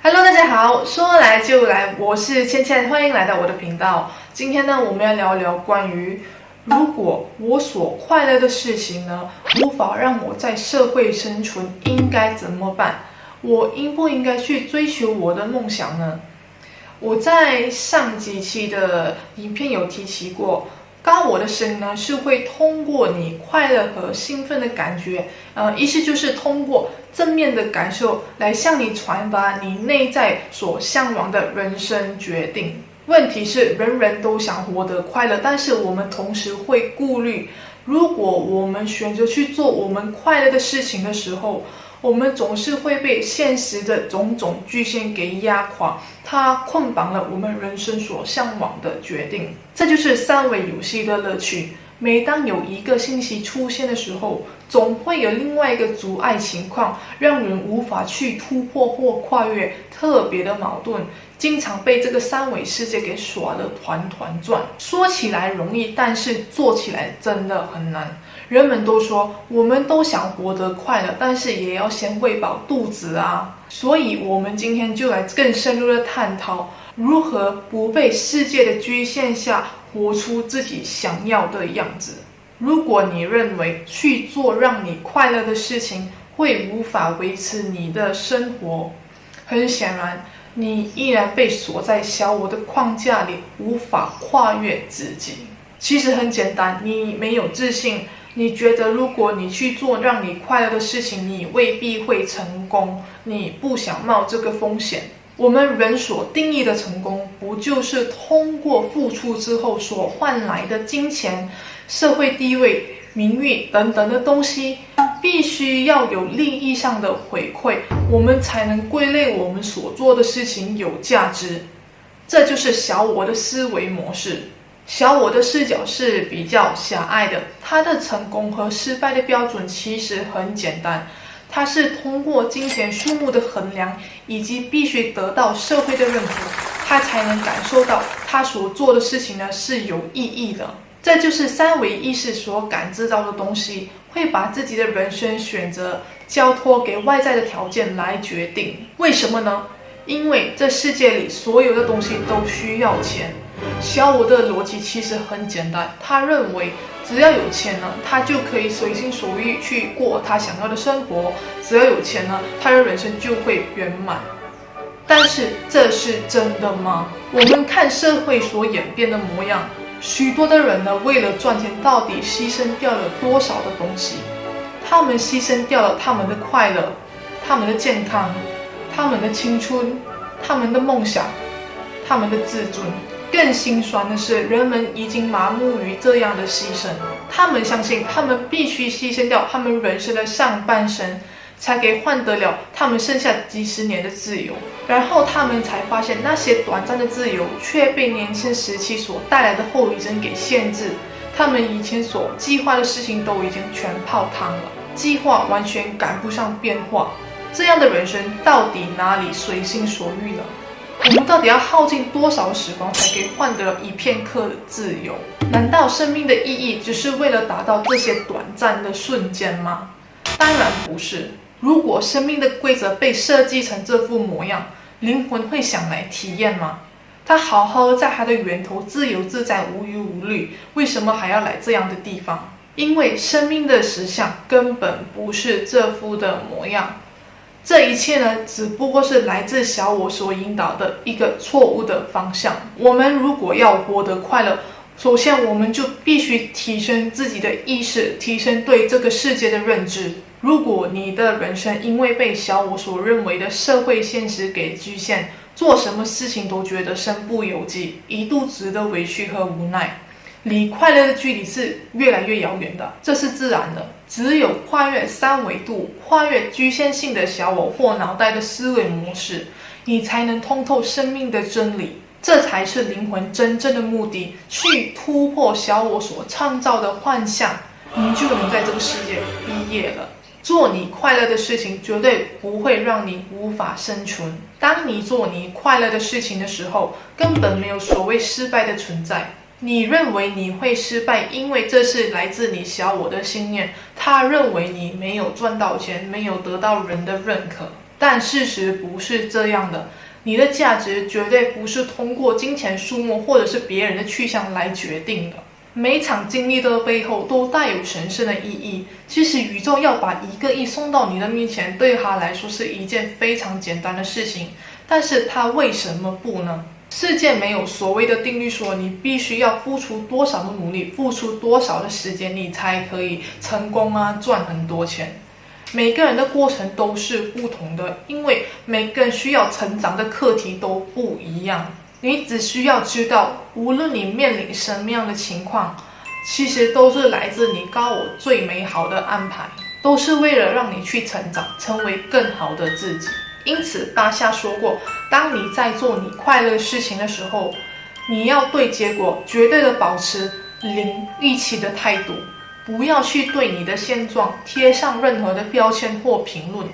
Hello， 大家好，说来就来，我是倩倩，欢迎来到我的频道。今天呢，我们要聊聊关于如果我所快乐的事情呢，无法让我在社会生存，应该怎么办？我应不应该去追求我的梦想呢？我在上几期的影片有提起过，高我的声音呢是会通过你快乐和兴奋的感觉，意思就是通过正面的感受来向你传达你内在所向往的人生决定。问题是人人都想活得快乐，但是我们同时会顾虑，如果我们选择去做我们快乐的事情的时候，我们总是会被现实的种种局限给压垮，它捆绑了我们人生所向往的决定。这就是三维游戏的乐趣。每当有一个信息出现的时候，总会有另外一个阻碍情况，让人无法去突破或跨越，特别的矛盾，经常被这个三维世界给耍得团团转。说起来容易，但是做起来真的很难。人们都说我们都想活得快乐，但是也要先喂饱肚子啊。所以我们今天就来更深入的探讨，如何不被世界的局限下活出自己想要的样子。如果你认为去做让你快乐的事情会无法维持你的生活，很显然你依然被锁在小我的框架里，无法跨越自己。其实很简单，你没有自信，你觉得如果你去做让你快乐的事情，你未必会成功，你不想冒这个风险。我们人所定义的成功，不就是通过付出之后所换来的金钱、社会地位、名誉等等的东西，必须要有利益上的回馈，我们才能归类我们所做的事情有价值。这就是小我的思维模式。小我的视角是比较狭隘的，它的成功和失败的标准其实很简单，它是通过金钱数目的衡量，以及必须得到社会的认可，他才能感受到他所做的事情呢是有意义的。这就是三维意识所感知到的东西，会把自己的人生选择交托给外在的条件来决定。为什么呢？因为这世界里所有的东西都需要钱。小我的逻辑其实很简单，他认为只要有钱呢，他就可以随心所欲去过他想要的生活，只要有钱呢，他的人生就会圆满。但是这是真的吗？我们看社会所演变的模样，许多的人呢，为了赚钱到底牺牲掉了多少的东西？他们牺牲掉了他们的快乐，他们的健康，他们的青春，他们的梦想，他们的自尊。更心酸的是，人们已经麻木于这样的牺牲，他们相信他们必须牺牲掉他们人生的上半生，才可以换得了他们剩下几十年的自由。然后他们才发现，那些短暂的自由却被年轻时期所带来的后遗症给限制，他们以前所计划的事情都已经全泡汤了，计划完全赶不上变化。这样的人生到底哪里随心所欲呢？我们到底要耗尽多少时光才可以换得一片刻的自由？难道生命的意义只是为了达到这些短暂的瞬间吗？当然不是。如果生命的规则被设计成这副模样，灵魂会想来体验吗？他好好在他的源头自由自在无忧无虑，为什么还要来这样的地方？因为生命的实相根本不是这副的模样。这一切呢，只不过是来自小我所引导的一个错误的方向。我们如果要活得快乐，首先我们就必须提升自己的意识，提升对这个世界的认知。如果你的人生因为被小我所认为的社会现实给局限，做什么事情都觉得身不由己，一肚子的委屈和无奈，离快乐的距离是越来越遥远的，这是自然的。只有跨越三维度，跨越局限性的小我或脑袋的思维模式，你才能通透生命的真理。这才是灵魂真正的目的，去突破小我所创造的幻象，你就能在这个世界毕业了。做你快乐的事情，绝对不会让你无法生存。当你做你快乐的事情的时候，根本没有所谓失败的存在。你认为你会失败，因为这是来自你小我的信念，他认为你没有赚到钱，没有得到人的认可。但事实不是这样的，你的价值绝对不是通过金钱数目或者是别人的去向来决定的。每场经历的背后都带有神圣的意义。其实宇宙要把1个亿送到你的面前，对他来说是一件非常简单的事情，但是他为什么不呢？世界没有所谓的定律说你必须要付出多少的努力，付出多少的时间，你才可以成功啊，赚很多钱。每个人的过程都是不同的，因为每个人需要成长的课题都不一样。你只需要知道，无论你面临什么样的情况，其实都是来自你高我最美好的安排，都是为了让你去成长，成为更好的自己。因此大夏说过，当你在做你快乐的事情的时候，你要对结果绝对的保持零预期的态度，不要去对你的现状贴上任何的标签或评论，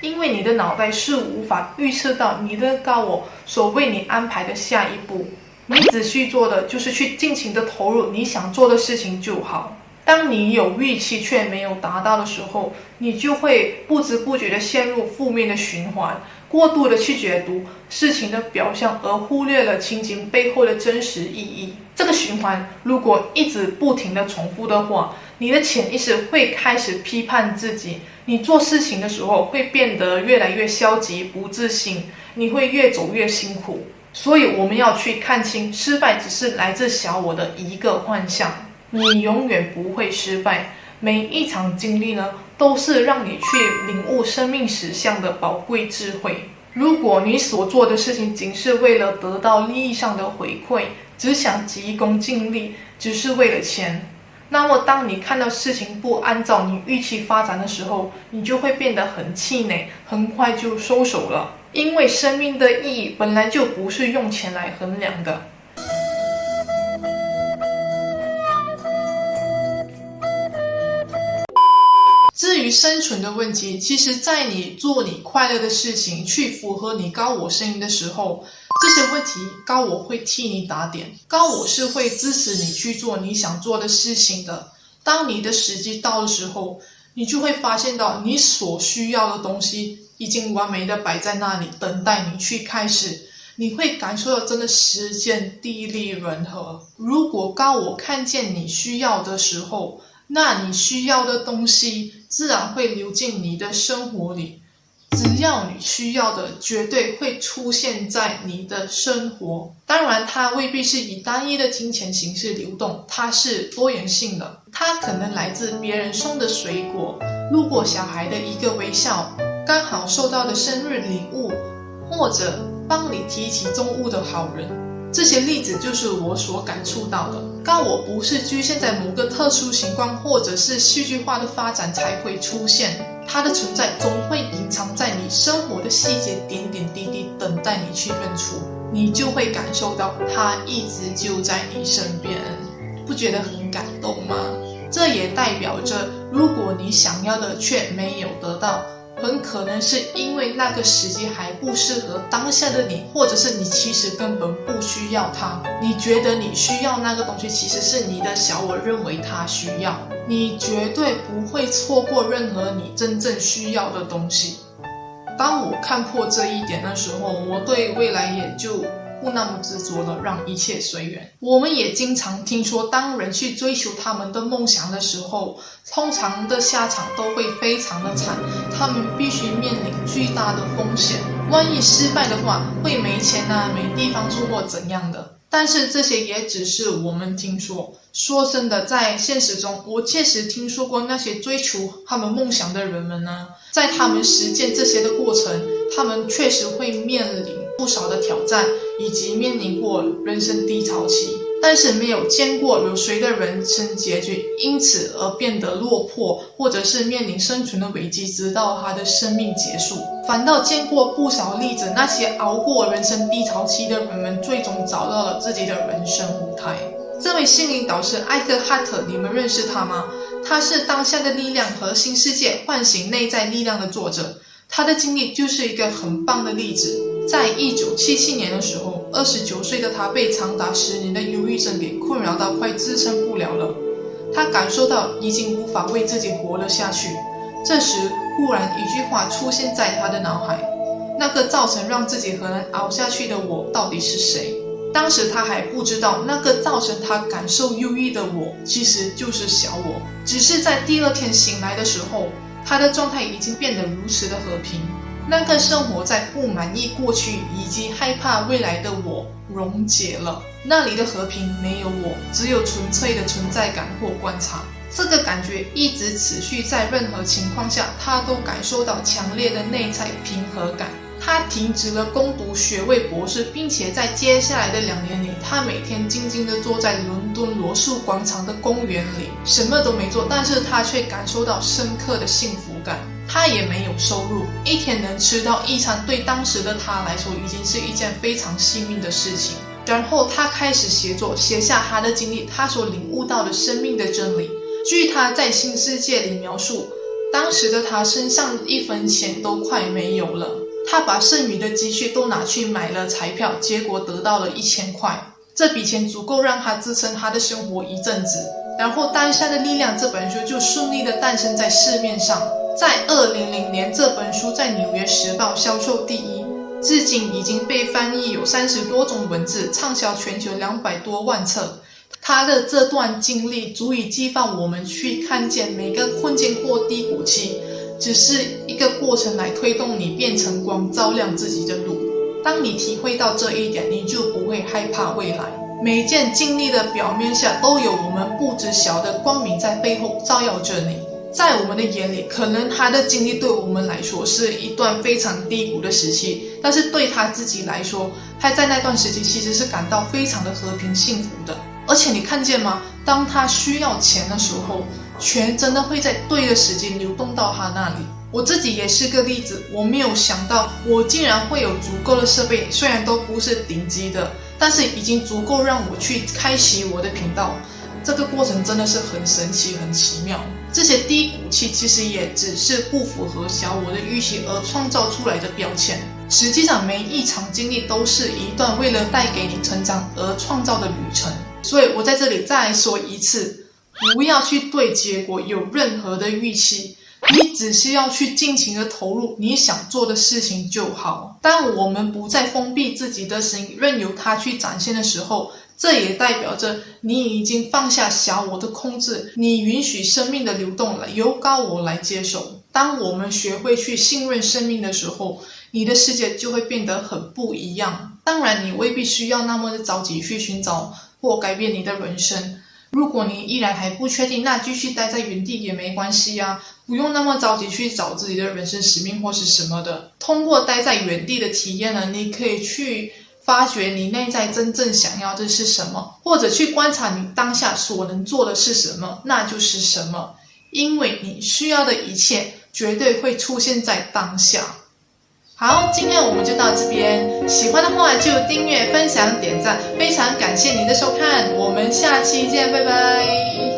因为你的脑袋是无法预测到你的高我所为你安排的下一步。你只需做的就是去尽情的投入你想做的事情就好。当你有预期却没有达到的时候，你就会不知不觉的陷入负面的循环，过度的去解读事情的表象，而忽略了情景背后的真实意义。这个循环如果一直不停的重复的话，你的潜意识会开始批判自己，你做事情的时候会变得越来越消极不自信，你会越走越辛苦。所以我们要去看清，失败只是来自小我的一个幻象，你永远不会失败。每一场经历呢，都是让你去领悟生命实相的宝贵智慧。如果你所做的事情仅是为了得到利益上的回馈，只想急功近利，只是为了钱，那么当你看到事情不按照你预期发展的时候，你就会变得很气馁，很快就收手了。因为生命的意义本来就不是用钱来衡量的。至于生存的问题，其实在你做你快乐的事情，去符合你高我声音的时候，这些问题高我会替你打点，高我是会支持你去做你想做的事情的。当你的时机到的时候，你就会发现到你所需要的东西已经完美的摆在那里，等待你去开始。你会感受到真的时间地利人和。如果高我看见你需要的时候，那你需要的东西自然会流进你的生活里。只要你需要的，绝对会出现在你的生活。当然它未必是以单一的金钱形式流动，它是多元性的。它可能来自别人送的水果，路过小孩的一个微笑，刚好收到的生日礼物，或者帮你提起重物的好人。这些例子就是我所感触到的。高我不是局限在某个特殊情况或者是戏剧化的发展才会出现，它的存在总会隐藏在你生活的细节点点滴滴，等待你去认出，你就会感受到它一直就在你身边。不觉得很感动吗？这也代表着，如果你想要的却没有得到，很可能是因为那个时机还不适合当下的你，或者是你其实根本不需要它。你觉得你需要那个东西，其实是你的小我认为它需要。你绝对不会错过任何你真正需要的东西。当我看破这一点的时候，我对未来也就不那么执着了，让一切随缘。我们也经常听说，当人去追求他们的梦想的时候，通常的下场都会非常的惨，他们必须面临巨大的风险，万一失败的话，会没钱啊，没地方住或怎样的。但是这些也只是我们听说。说真的，在现实中，我确实听说过那些追求他们梦想的人们呢，在他们实践这些的过程，他们确实会面临不少的挑战，以及面临过人生低潮期。但是没有见过有谁的人生结局因此而变得落魄，或者是面临生存的危机直到他的生命结束。反倒见过不少例子，那些熬过人生低潮期的人们最终找到了自己的人生舞台。这位心灵导师艾克哈特，你们认识他吗？他是《当下的力量和新世界唤醒内在力量》的作者。他的经历就是一个很棒的例子。在1977年的时候，29岁的他被长达10年的忧郁症给困扰到快支撑不了了。他感受到已经无法为自己活了下去。这时忽然一句话出现在他的脑海，那个造成让自己很难熬下去的我到底是谁？当时他还不知道，那个造成他感受忧郁的我其实就是小我，只是在第二天醒来的时候，他的状态已经变得如此的和平。那个生活在不满意过去以及害怕未来的我溶解了，那里的和平没有我，只有纯粹的存在感或观察。这个感觉一直持续，在任何情况下他都感受到强烈的内在平和感。他停止了攻读学位博士，并且在接下来的2年里，他每天静静地坐在伦敦罗素广场的公园里，什么都没做，但是他却感受到深刻的幸福感。他也没有收入，一天能吃到1餐，对当时的他来说已经是一件非常幸运的事情。然后他开始写作，写下他的经历，他所领悟到的生命的真理。据他在新世界里描述，当时的他身上1分钱都快没有了，他把剩余的积蓄都拿去买了彩票，结果得到了1000块。这笔钱足够让他支撑他的生活一阵子。然后《当下的力量》这本书就顺利的诞生在市面上。在2000年，这本书在《纽约时报》销售第1，至今已经被翻译有30多种文字，畅销全球200多万册。他的这段经历足以激发我们去看见每个困境或低谷期只是一个过程，来推动你变成光，照亮自己的路。当你体会到这一点，你就不会害怕未来。每件经历的表面下都有我们不知晓的光明在背后照耀着你。在我们的眼里，可能他的经历对我们来说是一段非常低谷的时期，但是对他自己来说，他在那段时期其实是感到非常的和平幸福的。而且你看见吗？当他需要钱的时候，钱真的会在对的时间流动到他那里。我自己也是个例子，我没有想到我竟然会有足够的设备，虽然都不是顶级的，但是已经足够让我去开启我的频道。这个过程真的是很神奇很奇妙。这些低谷期其实也只是不符合小我的预期而创造出来的标签，实际上每一场经历都是一段为了带给你成长而创造的旅程。所以我在这里再说一次，不要去对结果有任何的预期，你只需要去尽情的投入你想做的事情就好。当我们不再封闭自己的心，任由它去展现的时候，这也代表着你已经放下小我的控制，你允许生命的流动由高我来接手。当我们学会去信任生命的时候，你的世界就会变得很不一样。当然你未必需要那么的着急去寻找或改变你的人生，如果你依然还不确定，那继续待在原地也没关系啊，不用那么着急去找自己的人生使命或是什么的。通过待在原地的体验呢，你可以去发掘你内在真正想要的是什么，或者去观察你当下所能做的是什么，那就是什么。因为你需要的一切绝对会出现在当下。好，今天我们就到这边，喜欢的话就订阅、分享、点赞，非常感谢您的收看，我们下期见，拜拜。